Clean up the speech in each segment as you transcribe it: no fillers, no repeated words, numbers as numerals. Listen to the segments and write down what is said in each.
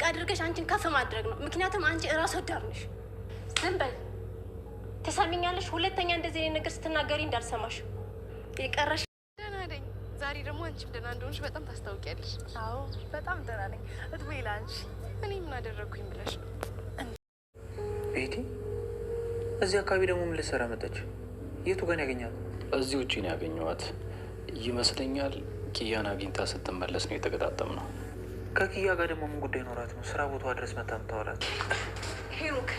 አድርገሽ አንቺን ከፍ ማድረግ ነው። ምክንያቱም አንቺ እራስ ወዳድ ነሽ። ዝም በይ። ትሰሚኛለሽ? ሁለተኛ እንደዚህ አይነት ነገር ስትናገሪ እንዳልሰማሽ። የቀረሽ ደህና ነኝ። ዛሬ ደግሞ አንቺም ደህና እንደሆንሽ በጣም ታስታውቂያለሽ። አዎ በጣም ደህና ነኝ። እድሜ ላንቺ። እኔ ምን አደረግኩኝ ብለሽ ነው? ቤቲ እዚህ አካባቢ ደግሞ ምን ልትሰራ መጣች? የቱ ጋር ያገኛት? እዚህ ውጭ ነው ያገኘኋት ይመስለኛል። ኪያን አግኝታ ስትመለስ ነው የተገጣጠም ነው። ከኪያ ጋር ደግሞ ምን ጉዳይ ኖራት ነው ስራ ቦታዋ ድረስ መታ የምታወራት? ሄኖክ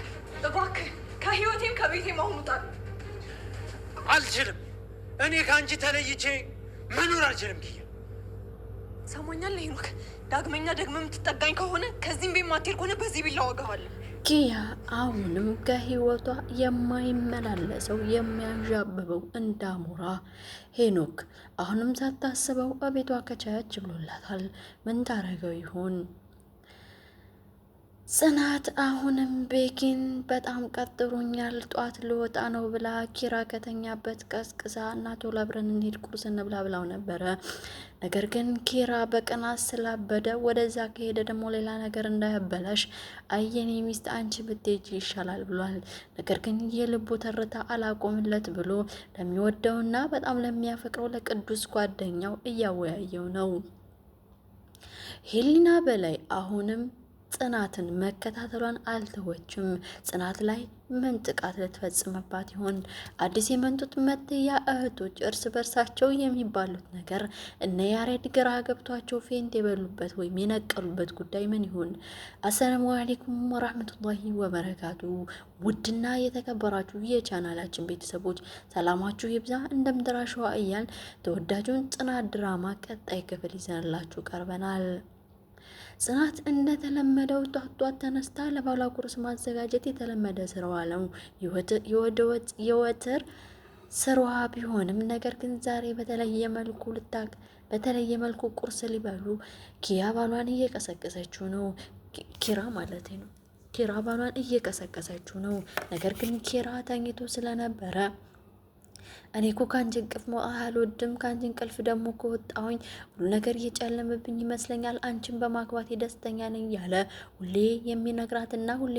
እባክህ ከህይወቴም ከቤቴም አሁን ውጣ። አልችልም። እኔ ከአንቺ ተለይቼ መኖር አልችልም። ኪያ ሰሞኛል። ሄኖክ ዳግመኛ ደግመህ የምትጠጋኝ ከሆነ ከዚህም ቤት ማትሄድ ከሆነ በዚህ ቢላ ወጋዋለሁ። ኪያ አሁንም ከህይወቷ የማይመላለሰው የሚያንዣብበው እንዳሞራ ሄኖክ አሁንም ሳታስበው አቤቷ ከቻያች ብሎላታል። ምን ታረገው ይሆን? ጽናት አሁንም ቤኪን በጣም ቀጥሮኛል፣ ጧት ልወጣ ነው ብላ ኪራ ከተኛበት ቀስቅሳ እናቶ ላብረን እንሄድ ቁርስ እንብላ ብላው ነበረ። ነገር ግን ኪራ በቅናት ስላበደ ወደዛ ከሄደ ደግሞ ሌላ ነገር እንዳያበላሽ አየኔ ሚስት አንቺ ብትሄጂ ይሻላል ብሏል። ነገር ግን የልቡ ተርታ አላቆምለት ብሎ ለሚወደውና በጣም ለሚያፈቅረው ለቅዱስ ጓደኛው እያወያየው ነው። ሄሊና በላይ አሁንም ጽናትን መከታተሏን አልተወችም። ጽናት ላይ ምን ጥቃት ልትፈጽምባት ይሆን? አዲስ የመጡት መተያ እህቶች እርስ በርሳቸው የሚባሉት ነገር እነ ያሬድ ግራ ገብቷቸው ፌንት የበሉበት ወይም የነቀሉበት ጉዳይ ምን ይሆን? አሰላሙ አለይኩም ወራህመቱላሂ ወበረካቱ። ውድና የተከበራችሁ የቻናላችን ቤተሰቦች ሰላማችሁ ይብዛ። እንደምድራሸዋ እያል ተወዳጁን ጽናት ድራማ ቀጣይ ክፍል ይዘንላችሁ ቀርበናል። ጽናት እንደተለመደው ጧት ተነስታ ለባሏ ቁርስ ማዘጋጀት የተለመደ ስራዋ ነው። የወትር ስራዋ ቢሆንም ነገር ግን ዛሬ በተለየ መልኩ ቁርስ ሊበሉ ኪያ ባሏን እየቀሰቀሰችው ነው። ኪራ ማለት ነው። ኪራ ባሏን እየቀሰቀሰችው ነው። ነገር ግን ኪራ ተኝቶ ስለነበረ እኔ እኮ ከአንቺ እንቅልፍ አልወድም፣ ከአንቺ እንቅልፍ ደግሞ ከወጣሁኝ ሁሉ ነገር እየጨለመብኝ ይመስለኛል፣ አንቺን በማግባቴ ደስተኛ ነኝ ያለ ሁሌ የሚነግራትና ሁሌ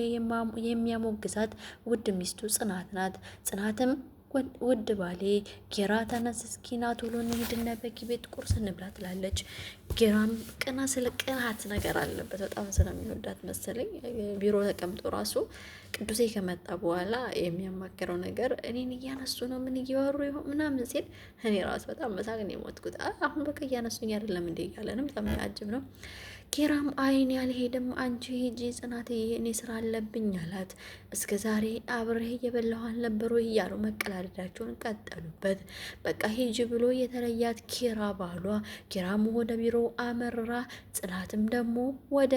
የሚያሞግዛት ውድ ሚስቱ ጽናት ናት። ጽናትም ውድ ባሌ ኪራ ተነስ እስኪ ና ቶሎ እንሂድና በኪ ቤት ቁርስ እንብላ ትላለች። ኪራም ቅናት ነገር አለበት፣ በጣም ስለሚወዳት መሰለኝ ቢሮ ተቀምጦ ራሱ ቅዱሴ ከመጣ በኋላ የሚያማክረው ነገር እኔን እያነሱ ነው ምን እያወሩ ይሆን ምናምን ሲል እኔ ራሱ በጣም መሳቅን የሞትኩት። አሁን በቃ እያነሱኝ አይደለም እንደ እያለንም በጣም ያጅብ ነው። ኪራም አይን ያልሄድም አንቺ ሂጂ ጽናትዬ እኔ ስራ አለብኝ አላት። እስከ ዛሬ አብሬ እየበላሁ አልነበረ እያሉ መቀላለዳቸውን ቀጠሉበት። በቃ ሂጂ ብሎ የተለያት ኪራ ባሏ ኪራም ወደ ቢሮ አመራ። ጽናትም ደግሞ ወደ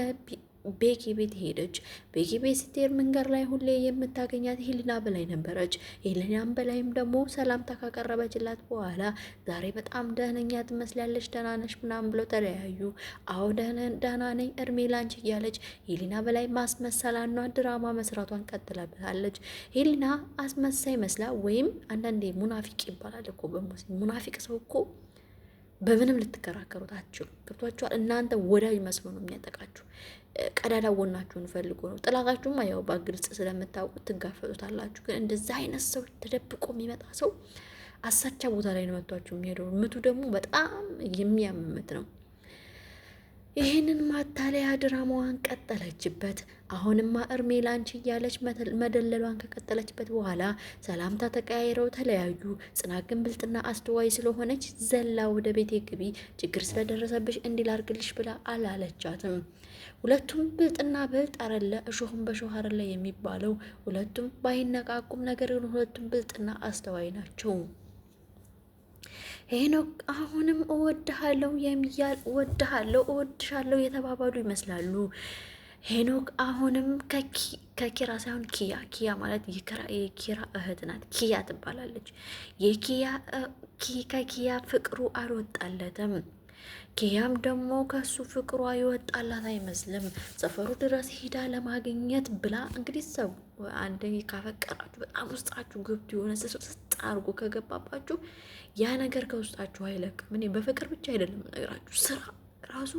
ቤኪ ቤት ሄደች። ቤኪ ቤት ስትሄድ መንገድ ላይ ሁሌ የምታገኛት ሄሊና በላይ ነበረች። ሄሊናም በላይም ደግሞ ሰላምታ ካቀረበችላት በኋላ ዛሬ በጣም ደህነኛ ትመስላለች፣ ደህና ነሽ ምናምን ብለው ተለያዩ። አዎ ደህና ነኝ እድሜ ላንቺ እያለች ሄሊና በላይ ማስመሰላኗ ድራማ መስራቷን ቀጥላበታለች። ሄሊና አስመሳይ መስላ ወይም አንዳንዴ ሙናፊቅ ይባላል እኮ በሙስሊም ሙናፊቅ ሰው እኮ በምንም ልትከራከሩት አትችሉም። ገብቷችኋል? እናንተ ወዳጅ መስሎ ነው የሚያጠቃችሁ። ቀዳዳ ጎናችሁን ፈልጎ ነው። ጥላታችሁም ያው በግልጽ ስለምታውቁት ትጋፈጡታላችሁ። ግን እንደዛ አይነት ሰው ተደብቆ የሚመጣ ሰው አሳቻ ቦታ ላይ ነው መጥቷችሁ የሚሄደው። ምቱ ደግሞ በጣም የሚያምምት ነው። ይህንን ማታለያ ድራማዋን ቀጠለችበት። አሁንማ እርሜ ላንቺ እያለች መደለሏን ከቀጠለችበት በኋላ ሰላምታ ተቀያይረው ተለያዩ። ጽናት ግን ብልጥና አስተዋይ ስለሆነች ዘላ ወደ ቤቴ ግቢ፣ ችግር ስለደረሰብሽ እንዲላርግልሽ ብላ አላለቻትም። ሁለቱም ብልጥና ብልጥ አረለ እሾህም በሾህ አረለ የሚባለው ሁለቱም ባይነቃቁም ነገር ግን ሁለቱም ብልጥና አስተዋይ ናቸው። ሄኖክ አሁንም እወድሃለሁ እወድሻለሁ የተባባሉ ይመስላሉ። ሄኖክ አሁንም ከኪራ ሳይሆን ኪያ ማለት የኪራ እህት ናት። ኪያ ትባላለች። ከኪያ ፍቅሩ አልወጣለትም። ኪያም ደግሞ ከሱ ፍቅሯ ይወጣላት አይመስልም። ሰፈሩ ድረስ ሂዳ ለማግኘት ብላ እንግዲህ ሰው አንድ ካፈቀራችሁ በጣም ውስጣችሁ ገብቶ የሆነ ስስጥ አርጎ ከገባባችሁ ያ ነገር ከውስጣችሁ አይለቅም። እኔ በፍቅር ብቻ አይደለም ነገራችሁ፣ ስራ ራሱ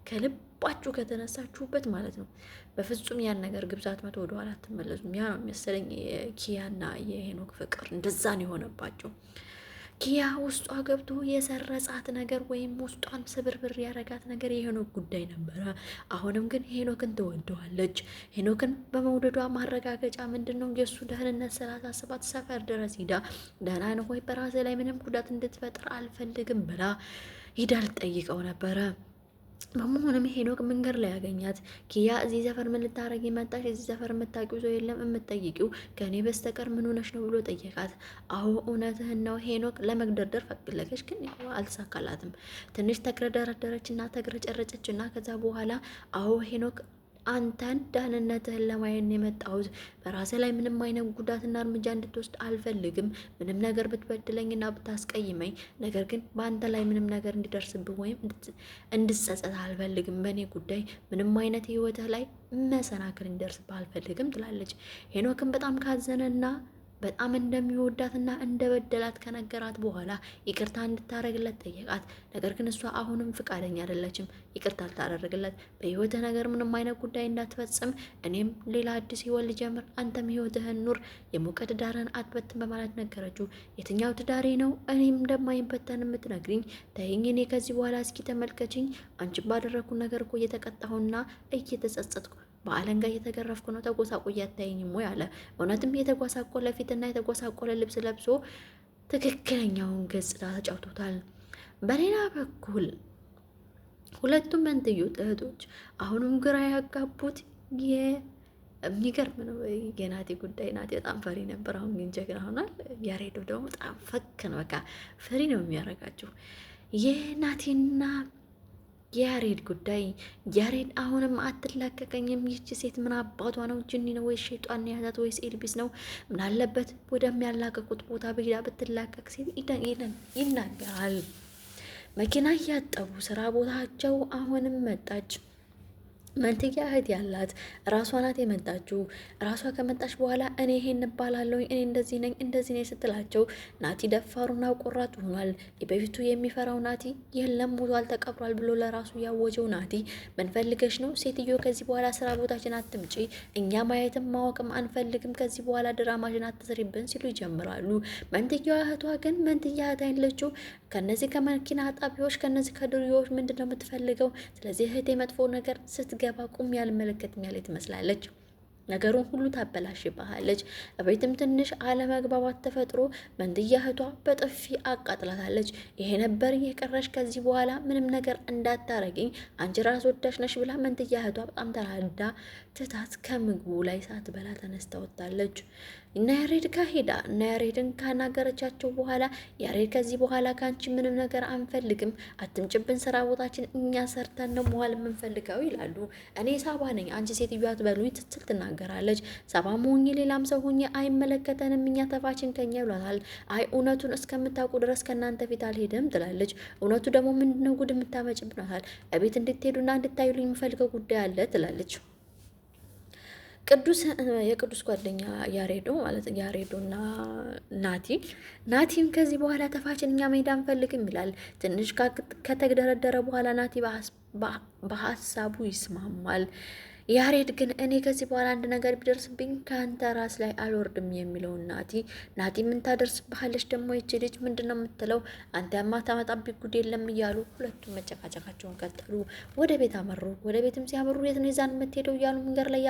ከልባችሁ ከተነሳችሁበት ማለት ነው በፍጹም ያን ነገር ግብዛት መቶ ወደኋላ አትመለሱም። ያ ነው መሰለኝ ኪያና የሄኖክ ፍቅር እንደዛ ነው የሆነባቸው። ኪያ ውስጧ ገብቶ የሰረጻት ነገር ወይም ውስጧን ስብርብር ያረጋት ነገር የሄኖክ ጉዳይ ነበረ። አሁንም ግን ሄኖክን ትወደዋለች። ሄኖክን በመውደዷ ማረጋገጫ ምንድን ነው? የእሱ ደህንነት ስላሳስባት ሰፈር ድረስ ሂዳ ደህና ነው ወይ በራሴ ላይ ምንም ጉዳት እንድትፈጥር አልፈልግም ብላ ሂዳ ልጠይቀው ነበረ። በመሆኑም ሄኖክ መንገድ ላይ ያገኛት። ኪያ እዚህ ሰፈር ምን ልታረጊ መጣሽ? እዚህ ሰፈር የምታውቂው ሰው የለም? የምትጠይቂው ከእኔ በስተቀር ምን ሆነሽ ነው ብሎ ጠየቃት። አዎ እውነትህን ነው። ሄኖክ ለመግደርደር ፈቅለገች፣ ግን አልተሳካላትም። ትንሽ ተግረደረደረች እና ተግረጨረጨች እና ከዛ በኋላ አዎ ሄኖክ አንተን ደህንነትህን ለማየት የመጣሁት በራሴ ላይ ምንም አይነት ጉዳትና እርምጃ እንድትወስድ አልፈልግም። ምንም ነገር ብትበድለኝና ብታስቀይመኝ፣ ነገር ግን በአንተ ላይ ምንም ነገር እንዲደርስብህ ወይም እንድጸጸት አልፈልግም። በእኔ ጉዳይ ምንም አይነት ህይወትህ ላይ መሰናክል እንዲደርስብህ አልፈልግም ትላለች። ሄኖክን በጣም ካዘነና በጣም እንደሚወዳትና እንደበደላት ከነገራት በኋላ ይቅርታ እንድታረግለት ጠየቃት። ነገር ግን እሷ አሁንም ፍቃደኛ አይደለችም። ይቅርታ ልታደርግለት በህይወትህ ነገር ምንም አይነት ጉዳይ እንዳትፈጽም፣ እኔም ሌላ አዲስ ህይወት ልጀምር፣ አንተም ህይወትህን ኑር፣ የሞቀ ትዳርህን አትበትን በማለት ነገረችው። የትኛው ትዳሬ ነው እኔም እንደማይበተን የምትነግሪኝ? ተይኝ፣ እኔ ከዚህ በኋላ እስኪ ተመልከችኝ። አንቺን ባደረግኩ ነገር እኮ እየተቀጣሁና እየተጸጸትኩ በአለንጋ እየተገረፍኩ ነው። ተጎሳቆ እያታየኝም ወይ አለ። እውነትም የተጎሳቆለ ፊትና የተጎሳቆለ ልብስ ለብሶ ትክክለኛውን ገጽታ ተጫውቶታል። በሌላ በኩል ሁለቱም መንትዮ እህቶች አሁንም ግራ ያጋቡት የሚገርም ነው የናቲ ጉዳይ። ናቲ በጣም ፈሪ ነበር፣ አሁን ግን ጀግና ሆኗል። ያሬዶ ደግሞ በጣም ፈክ ነው፣ በቃ ፈሪ ነው የሚያደርጋቸው የናቲና የያሬድ ጉዳይ። ያሬድ አሁንም አትላቀቀኝም። ይህች ሴት ምን አባቷ ነው? ጅኒ ነው ወይስ ሸይጣን የያዛት ወይስ ኤልቢስ ነው? ምን አለበት ወደሚያላቀቁት ቦታ በሄዳ ብትላቀቅ ሲል ይናገራል። መኪና እያጠቡ ስራ ቦታቸው አሁንም መጣች። መንትያ እህት ያላት ራሷ ናት የመጣችው። ራሷ ከመጣች በኋላ እኔ ይሄን እባላለሁ፣ እኔ እንደዚህ ነኝ እንደዚህ ነኝ ስትላቸው ናቲ ደፋሩና ቆራጥ ሆኗል። በፊቱ የሚፈራው ናቲ የለም ሞቷል ተቀብሯል ብሎ ለራሱ ያወጀው ናቲ ምን ፈልገሽ ነው ሴትዮ? ከዚህ በኋላ ስራ ቦታችን አትምጪ፣ እኛ ማየትም ማወቅም አንፈልግም፣ ከዚህ በኋላ ድራማሽን አትስሪብን ሲሉ ይጀምራሉ። መንትያ እህቷ ግን መንትያ እህት አይለችው። ከነዚህ ከመኪና አጣቢዎች ከነዚህ ከድርዮች ምንድን ነው የምትፈልገው? ስለዚህ እህቴ መጥፎ ነገር ስትገባ ቁም ያልመለከትም ያለ ትመስላለች። ነገሩን ሁሉ ታበላሽባለች። እቤትም ትንሽ አለመግባባት ተፈጥሮ መንትያ እህቷ በጥፊ አቃጥላታለች። ይሄ ነበር የቀረሽ፣ ከዚህ በኋላ ምንም ነገር እንዳታረግኝ አንቺ ራስ ወዳሽ ነሽ ብላ መንትያ እህቷ በጣም ተናዳ ትታት ከምግቡ ላይ ሳትበላ ተነስታ ወጣለች። እና ያሬድ ጋር ሄዳ እና ያሬድን ካናገረቻቸው በኋላ ያሬድ ከዚህ በኋላ ከአንቺ ምንም ነገር አንፈልግም፣ አትምጭብን፣ ስራ ቦታችን እኛ ሰርተን ነው መዋል የምንፈልገው ይላሉ። እኔ ሳባ ነኝ አንቺ ሴትዮዋ አትበሉኝ ስትል ትናገራለች። ሳባም ሆኜ ሌላም ሰው ሆኜ አይመለከተንም፣ እኛ ተፋችን ከኛ ይሏታል። አይ እውነቱን እስከምታውቁ ድረስ ከእናንተ ፊት አልሄድም ትላለች። እውነቱ ደግሞ ምንድነው ጉድ የምታመጭብናታል? እቤት እንድትሄዱና እንድታዩልኝ የምፈልገው ጉዳይ አለ ትላለች። የቅዱስ ጓደኛ ያሬዶ ማለት ያሬዶና ናቲም ከዚህ በኋላ ተፋችን እኛ መሄድ አንፈልግም ይላል። ትንሽ ከተግደረደረ በኋላ ናቲ በሀሳቡ ይስማማል። ያሬድ ግን እኔ ከዚህ በኋላ አንድ ነገር ቢደርስብኝ ከአንተ ራስ ላይ አልወርድም የሚለውን ናቲ ምን ታደርስብሃለች ደግሞ ይቺ ልጅ ምንድን ነው የምትለው? አንተ የማታመጣብኝ ጉድ የለም እያሉ ሁለቱም መጨቃጨቃቸውን ቀጠሉ። ወደ ቤት አመሩ። ወደ ቤትም ሲያመሩ የት ነው ይዛን የምትሄደው እያሉ መንገድ ላይ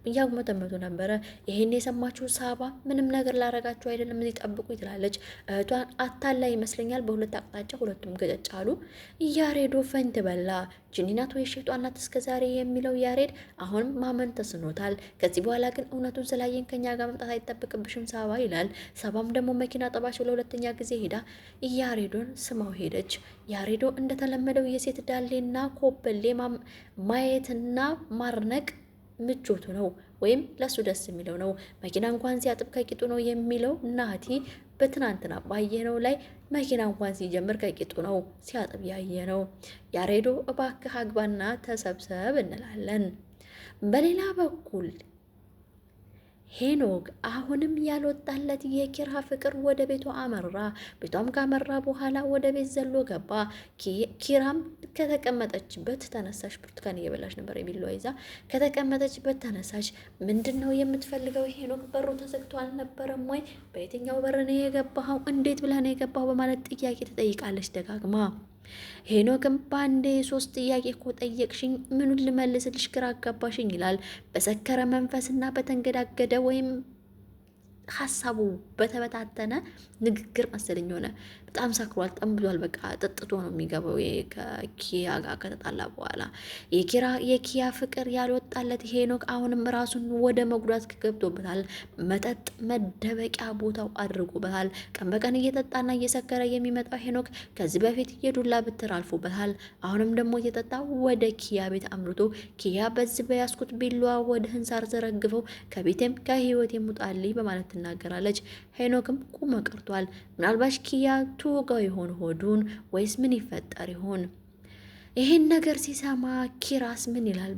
እያጉመተመቱ ነበረ። ይሄን የሰማችው ሳባ ምንም ነገር ላረጋቸው አይደለም እዚህ ጠብቁ ትላለች። እህቷን አታላ ይመስለኛል። በሁለት አቅጣጫ ሁለቱም ገጨጭ አሉ። ያሬዶ ፈንት በላ። ጅኒ ናት ወይ ሸይጣን ናት እስከ ዛሬ የሚለው ያሬድ አሁንም ማመን ተስኖታል። ከዚህ በኋላ ግን እውነቱን ስላየን ከኛ ጋር መምጣት አይጠበቅብሽም ሳባ ይላል። ሳባም ደግሞ መኪና ጠባቸው ለሁለተኛ ጊዜ ሄዳ ያሬዶን ስማው ሄደች። ያሬዶ እንደተለመደው የሴት ዳሌና ኮበሌ ማየትና ማርነቅ ምቾቱ ነው፣ ወይም ለሱ ደስ የሚለው ነው። መኪና እንኳን ሲያጥብ ከቂጡ ነው የሚለው ናቲ በትናንትና ባየነው ላይ መኪና እንኳን ሲጀምር ከቂጡ ነው ሲያጥብ ያየነው። ያሬዶ እባክህ አግባና ተሰብሰብ እንላለን። በሌላ በኩል ሄኖክ አሁንም ያልወጣለት የኪራ ፍቅር ወደ ቤቷ አመራ። ቤቷም ካመራ በኋላ ወደ ቤት ዘሎ ገባ። ኪራም ከተቀመጠችበት ተነሳች። ብርቱካን እየበላች ነበር የሚለው ይዛ ከተቀመጠችበት ተነሳች። ምንድን ነው የምትፈልገው? ሄኖክ በሩ ተዘግቶ አልነበረም ወይ? በየትኛው በር ነው የገባኸው? እንዴት ብለህ ነው የገባኸው? በማለት ጥያቄ ትጠይቃለች ደጋግማ። ሄኖክም በአንዴ 3 ጥያቄ እኮ ጠየቅሽኝ፣ ምኑን ልመልስልሽ ግራ አጋባሽኝ ይላል። በሰከረ መንፈስና በተንገዳገደ ወይም ሀሳቡ በተበታተነ ንግግር መሰለኝ ሆነ። በጣም ሰክሯል፣ ጠንብዟል። በቃ ጠጥቶ ነው የሚገባው ከኪያ ጋር ከተጣላ በኋላ። የኪያ ፍቅር ያልወጣለት ሄኖክ አሁንም ራሱን ወደ መጉዳት ገብቶበታል። መጠጥ መደበቂያ ቦታው አድርጎበታል። ቀን በቀን እየጠጣና እየሰከረ የሚመጣው ሄኖክ ከዚህ በፊት የዱላ ብትር አልፎበታል። አሁንም ደግሞ እየጠጣ ወደ ኪያ ቤት አምርቶ ኪያ በዚህ በያዝኩት ቢላዋ ወደ ህንሳር ዘረግፈው ከቤቴም ከህይወት የሙጣልኝ በማለት ትናገራለች። ሄኖክም ቁመ ቀርቷል። ምናልባት ኪያ ትወጋው ይሆን ሆዱን ወይስ ምን ይፈጠር ይሆን? ይህን ነገር ሲሰማ ኪራስ ምን ይላል?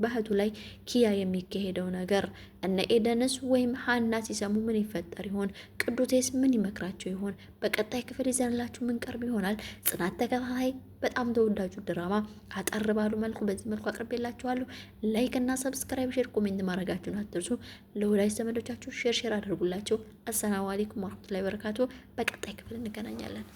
በእህቱ ላይ ኪያ የሚካሄደው ነገር እነ ኤደንስ ወይም ሀና ሲሰሙ ምን ይፈጠር ይሆን? ቅዱሴስ ምን ይመክራቸው ይሆን? በቀጣይ ክፍል ይዘንላችሁ ምን ቀርብ ይሆናል። ጽናት ተከታታይ በጣም ተወዳጁ ድራማ አጠር ባሉ መልኩ በዚህ መልኩ አቅርቤላችኋለሁ። ላይክ እና ሰብስክራይብ፣ ሼር፣ ኮሜንት ማድረጋችሁን አትርሱ። ለወዳጅ ዘመዶቻችሁ ሼር አድርጉላቸው። አሰላሙ አለይኩም ወራህመቱላሂ ወበረካቱ። በቀጣይ ክፍል እንገናኛለን።